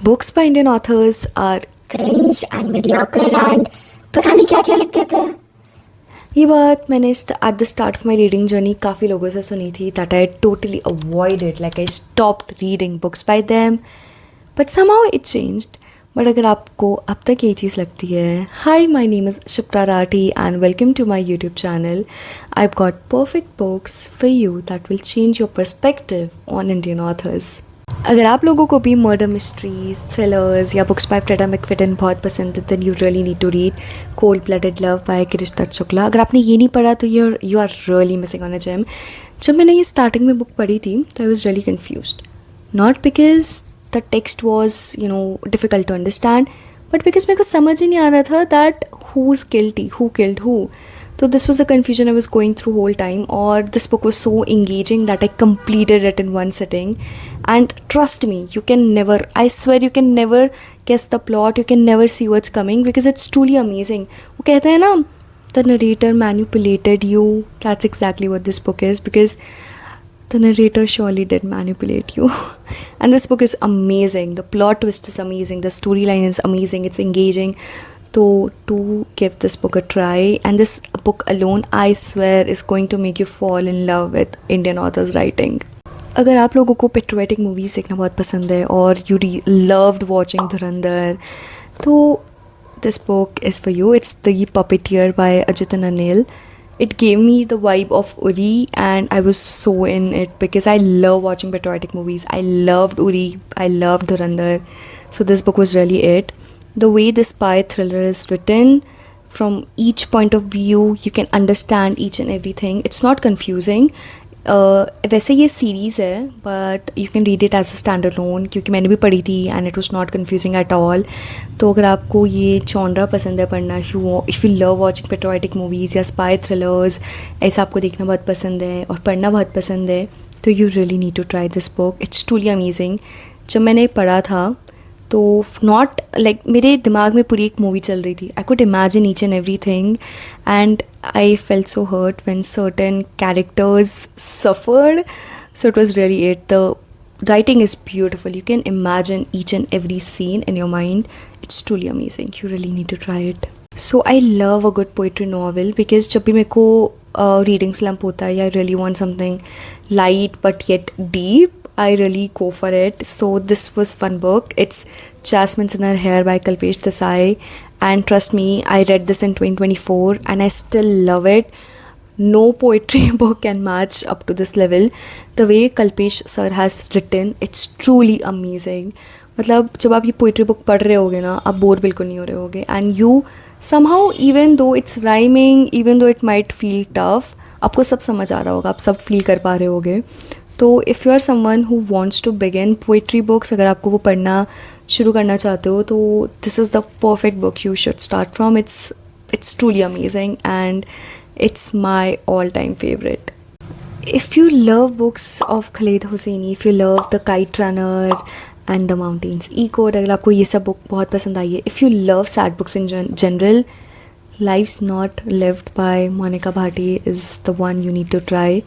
Books by Indian authors are cringe and mediocre and पता नहीं क्या क्या लिख देते हैं. ये बात मैंने at the start of my reading journey काफ़ी लोगों से सुनी थी that I totally avoided like I stopped reading books by them but somehow it changed. But अगर आपको अब तक ये चीज़ लगती है, hi my name is Shipra Rathi and welcome to my YouTube channel. I have got perfect books for you that will change your perspective on Indian authors. अगर आप लोगों को भी मर्डर मिस्ट्रीज, थ्रिलर्स या बुक्स बाय फ्रेडा मैकफिडन बहुत पसंद है then you really need to read cold blooded love by Girish Dutt Shukla. अगर आपने ये नहीं पढ़ा तो you are really missing on a gem. जब मैंने ये स्टार्टिंग में बुक पढ़ी थी तो I was really confused, not because the text was difficult to understand but because मेरे को समझ ही नहीं आ रहा था that who is guilty, who killed who. So this was the confusion I was going through whole time. Or this book was so engaging that I completed it in one sitting. And trust me, you can never, I swear you can never guess the plot. You can never see what's coming because it's truly amazing. वो कहते हैं ना, the narrator manipulated you. That's exactly what this book is because the narrator surely did manipulate you. And this book is amazing. The plot twist is amazing. The storyline is amazing. It's engaging. So to give this book a try, and this book alone I swear is going to make you fall in love with Indian authors writing. अगर आप लोगों को patriotic movies देखना बहुत पसंद है और you loved watching धुरंधर, तो this book is for you. It's The Puppeteer by Ajit and Anil. It gave me the vibe of Uri and I was so in it because I love watching patriotic movies. I loved Uri, I loved Dhurandhar. So this book was really it. The way the spy thriller is written, from each point of view, you can understand each and everything. It's not confusing. वैसे ये series है but you can read it as a stand alone क्योंकि मैंने भी पढ़ी थी and it was not confusing at all. तो अगर आपको ये जॉनरा पसंद है पढ़ना, if you love watching patriotic movies या स्पाई थ्रिलर्स, ऐसा आपको देखना बहुत पसंद है और पढ़ना बहुत पसंद है, तो you really need to try this book. It's truly amazing. जब मैंने पढ़ा था तो नॉट लाइक मेरे दिमाग में पूरी एक मूवी चल रही थी. I could imagine each and every thing and I felt so hurt when certain characters suffered. So it was really it. The writing is beautiful. You can imagine each and every scene in your mind. It's truly amazing. You really need to try it. So I love a good poetry novel because जब भी मेरे को reading slump होता है या I really want something light but yet deep, I really go for it. So this was fun book. It's Jasmine's in Her Hair by Kalpesh Desai, and trust me, I read this in 2024 and I still love it. No poetry book can match up to this level. The way Kalpesh sir has written, it's truly amazing. मतलब जब आप ये poetry book पढ़ रहे होगे ना, आप bore बिल्कुल नहीं हो रहे होगे. And you somehow, even though it's rhyming, even though it might feel tough, आपको सब समझ आ रहा होगा, आप सब फील कर पा रहे होगे. तो if you are someone who wants to begin poetry books, अगर आपको वो पढ़ना शुरू करना चाहते हो तो this is the perfect book you should start from. It's truly amazing and it's my all time favourite. If you love books of Khaled Hosseini, if you love the kite runner and the mountains echoed, अगर आपको ये सब book बहुत पसंद आई है, if you love sad books in general, life's not lived by Monika Bhati is the one you need to try.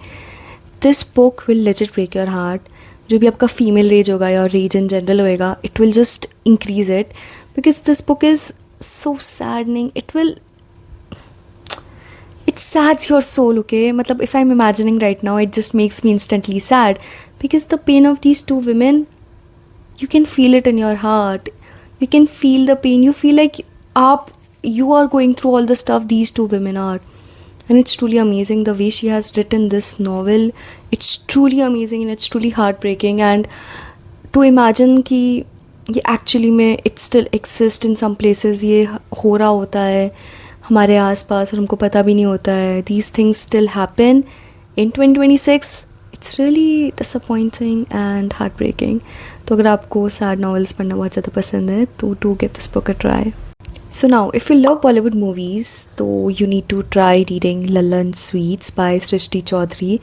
This book will legit break your heart. जो भी आपका फीमेल रेज होगा या रेज इन जनरल होएगा, it will just increase it because this book is so saddening. It sads your soul, okay? मतलब if I'm imagining right now, it just makes me instantly sad because the pain of these two women, you can feel it in your heart. You can feel the pain. You feel like you are going through all the stuff these two women are. And it's truly amazing the way she has written this novel. It's truly amazing and it's truly heartbreaking. And to imagine कि ये actually में it still exists in some places, ये हो रहा होता है हमारे आसपास और हमको पता भी नहीं होता है. These things still happen in 2026. It's really disappointing and heartbreaking. तो अगर आपको sad novels पढ़ना बहुत ज़्यादा पसंद है तो do give this book a try. So now, if you love Bollywood movies, तो you need to try reading Lallan Sweets by Srishti Chaudhary.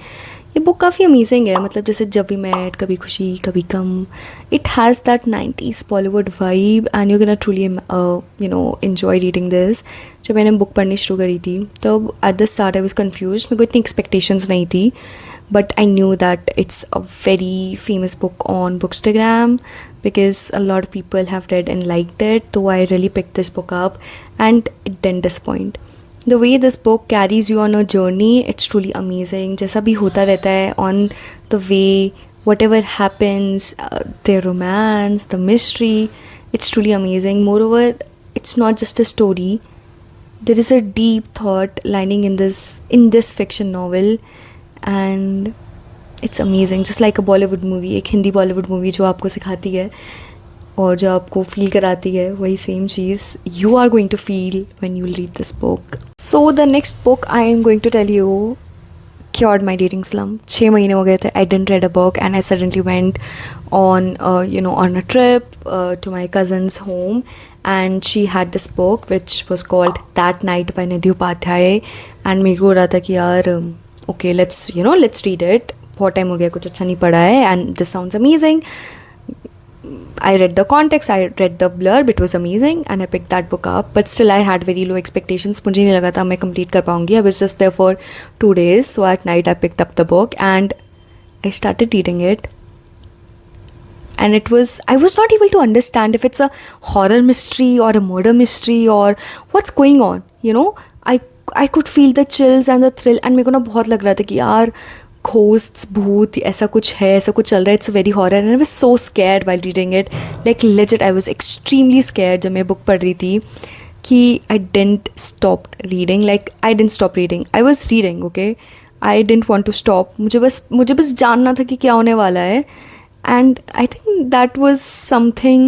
ये बुक काफ़ी अमेजिंग है. मतलब जैसे जब we met, Kabhi Khushi Kabhi Gham, it has that 90s Bollywood vibe and you can truly enjoy reading this. जब मैंने book पढ़नी शुरू करी थी तब at the start I was confused. मेरे को इतनी एक्सपेक्टेशंस नहीं थी but I knew that it's a very famous book on bookstagram. because a lot of people have read and liked it. So I really picked this book up and it didn't disappoint. The way this book carries you on a journey, it's truly amazing. जैसा भी होता रहता है, on the way, whatever happens, their romance, the mystery, it's truly amazing. Moreover, it's not just a story. There is a deep thought lining in this fiction novel, and it's amazing. Just like a Bollywood movie, एक Hindi Bollywood movie जो आपको सिखाती है और जो आपको feel कराती है, वही same cheese you are going to feel when you will read this book. So the next book I am going to tell you cured my reading slump. 6 महीने हो गए थे, I didn't read a book and I suddenly went on on a trip to my cousin's home, and she had this book which was called That Night by Nidhi Upadhyay, and मेरे को हो रहा था कि यार okay, let's read it. बहुत time हो गया, कुछ अच्छा नहीं पढ़ा है, and this sounds amazing. I read the context, I read the blurb, it was amazing and I picked that book up, but still I had very low expectations. मुझे नहीं लगा था मैं complete कर पाऊँगी. I was just there for 2 days, so at night I picked up the book and I started reading it. And I was not able to understand if it's a horror mystery or a murder mystery or what's going on, I could feel the chills and the thrill, and मेरे को ना बहुत लग रहा था कि यार ghosts, भूत, ऐसा कुछ है, ऐसा कुछ चल रहा है. It's a very horror and I was so scared while reading it. Like legit, I was extremely scared जब मैं book पढ़ रही थी कि I didn't stop reading. Like I didn't stop reading. I was reading, okay? I didn't want to stop. मुझे बस जानना था कि क्या होने वाला है. And I think that was something,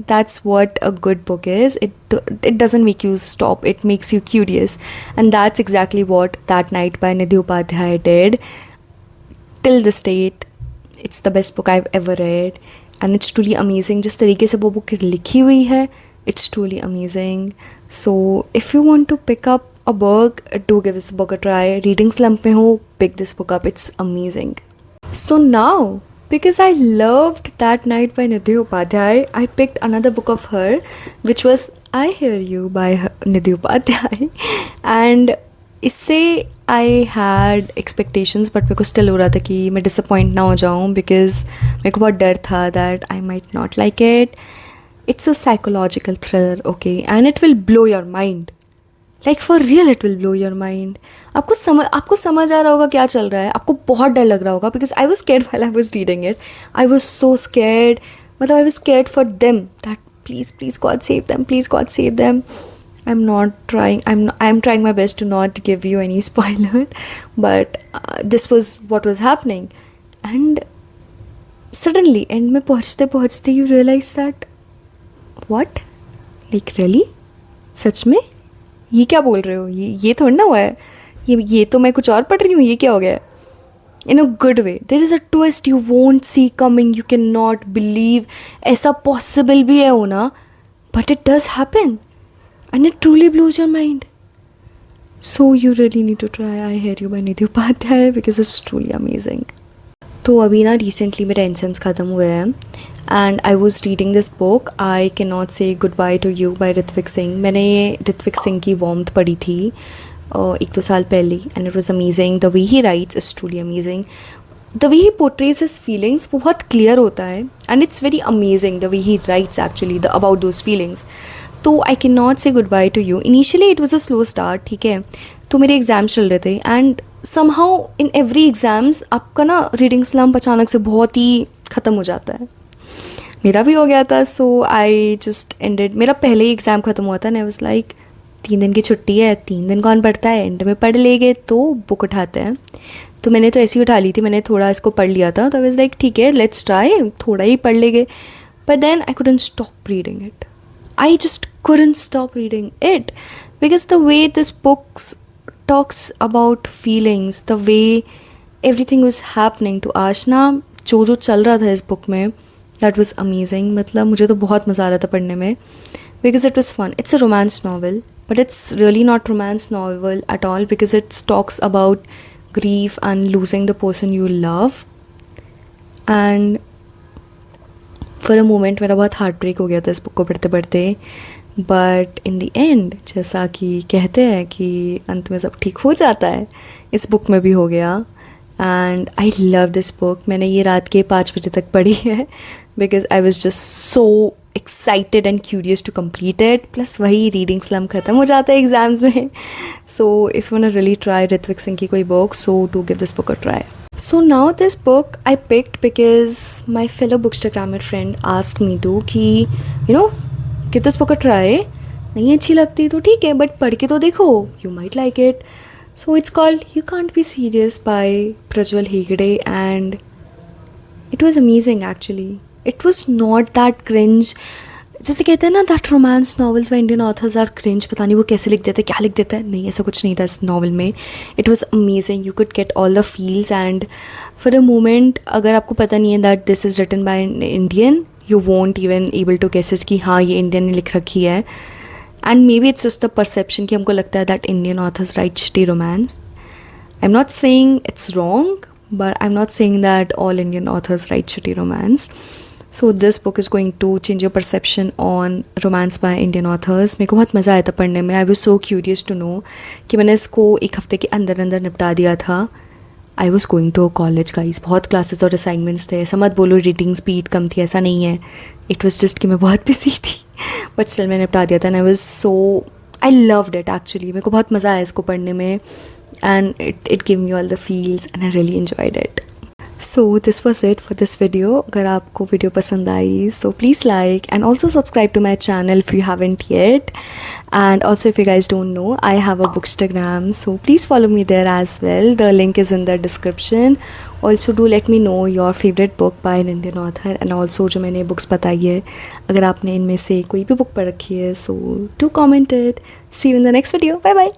that's what a good book is. It doesn't make you stop, it makes you curious, and that's exactly what That Night by Nidhi Upadhyay did. Till this date, it's the best book I've ever read, and it's truly amazing. जिस तरीके से वो book लिखी हुई है, it's truly amazing. So if you want to pick up a book, do give this book a try. Reading slump में हो, pick this book up, it's amazing. So now, because I loved That Night by Nidhi Upadhyay, I picked another book of her, which was I Hear You by Nidhi Upadhyay. And इससे I had expectations, but मेरे को still हो रहा था कि मैं disappoint ना हो जाऊँ, because मेरे को बहुत डर था that I might not like it. It's a psychological thriller, okay, and it will blow your mind. Like for real, it will blow your mind. आपको समझ आ रहा होगा क्या चल रहा है, आपको बहुत डर लग रहा होगा, because I was scared while I was reading it. I was so scared. मतलब I was scared for them, that please God save them, please God save them. I'm trying my best to not give you any spoiler, but this was what was happening. And suddenly, end में पहुँचते you realize that, what? Like really? सच में? ये क्या बोल रहे हो, ये थोड़ा ना हुआ है, ये तो मैं कुछ और पढ़ रही हूँ, ये क्या हो गया. In a good way. There is a twist you won't see coming, you cannot believe ऐसा possible भी है होना, but it does happen and it truly blows your mind. So you really need to try I Hear You by Nidhi Upadhyay, because it's truly amazing. तो अभी ना recently मेरे exams ख़त्म हुए हैं, and I was reading this book I can not say good bye to you by Ritvik Singh. मैंने ये ऋत्विक सिंह की वॉर्मथ पढ़ी थी 1-2 साल पहले, and it was amazing. The way he rights is truly amazing. The way he portrays his feelings, वो बहुत clear होता है, and it's very amazing the way he rights actually about those feelings. तो आई can not say good bye to you. Initially it was a slow start, ठीक है, तो मेरे exams चल रहे थे, and somehow in every exams आपका ना रीडिंग स्लम्प अचानक से बहुत ही ख़त्म हो जाता है. मेरा भी हो गया था. सो आई जस्ट एंडेड. मेरा पहले ही एग्ज़ाम ख़त्म हुआ था, एंड आई वाज लाइक 3 दिन की छुट्टी है, 3 दिन कौन पढ़ता है, एंड में पढ़ लेंगे, तो बुक उठाते हैं. तो मैंने तो ऐसी उठा ली थी, मैंने थोड़ा इसको पढ़ लिया था, तो आई वाज लाइक ठीक है, लेट्स ट्राई, थोड़ा ही पढ़ लेंगे. But then I couldn't stop reading it. I just couldn't stop reading it, because the way this books talks about feelings, the way everything was happening to Ashna, जो चल रहा था इस बुक में, that was amazing. मतलब मुझे तो बहुत मज़ा आ रहा था पढ़ने में, because it was fun. It's a romance novel, but it's really not romance novel at all, because it talks about grief and losing the person you love. And for a moment मेरा बहुत heart break हो गया था इस book को पढ़ते पढ़ते. But in the end, जैसा कि कहते हैं कि अंत में सब ठीक हो जाता है, इस बुक में भी हो गया. And I love this book. मैंने ये रात के 5 बजे तक पढ़ी है, because I was just so excited and curious to complete it. Plus वही reading slum ख़त्म हो जाता है एग्ज़ाम्स में. So if you want to really try Ritwik Singh की कोई book, so do give this book a try. So now this book I picked because my fellow bookstagrammer friend asked me to कि give this book a try. नहीं अच्छी लगती तो ठीक है, but पढ़ के तो देखो, you might like it. So it's called You Can't Be Serious by Prajwal Hegde, and it was amazing actually. It was not that cringe. जैसे कहते हैं ना that romance novels by Indian authors are cringe, पता नहीं वो कैसे लिख देते हैं, क्या लिख देते हैं. नहीं, ऐसा कुछ नहीं था इस नॉवल में. It was amazing. You could get all the feels, and for a moment अगर आपको पता नहीं है that this is written by an Indian, you won't even able to guess कि हाँ ये Indian ने लिख रखी है. And maybe it's just the perception कि हमको लगता है that Indian authors write shitty romance. I'm not saying it's wrong, but I'm not saying that all Indian authors write shitty romance. So this book is going to change your perception on romance by Indian authors. मेरे को बहुत मज़ा आया था पढ़ने में. I was so curious to know कि मैंने इसको एक हफ्ते के अंदर अंदर निपटा दिया था. I was going to a college guys. बहुत क्लासेस और असाइनमेंट्स थे. ऐसा मत बोलो रीडिंग स्पीड कम थी, ऐसा नहीं है. It was just कि मैं बहुत बिजी थी. बट स्टिल मैंने निपटा दिया था. And I loved it actually. मेरे को बहुत मज़ा आया इसको पढ़ने में. And it give me all the feels and I really enjoyed it. So this was it for this video. अगर आपको वीडियो पसंद आई so please like and also subscribe to my channel if you haven't yet. And also if you guys don't know, I have a bookstagram, so please follow me there as well. The link is in the description. Also do let me know your favourite book by an Indian author. And also जो मैंने books बताई है, अगर आपने इनमें से कोई भी बुक पढ़ रखी है, so do comment it. See you in the next video. Bye bye.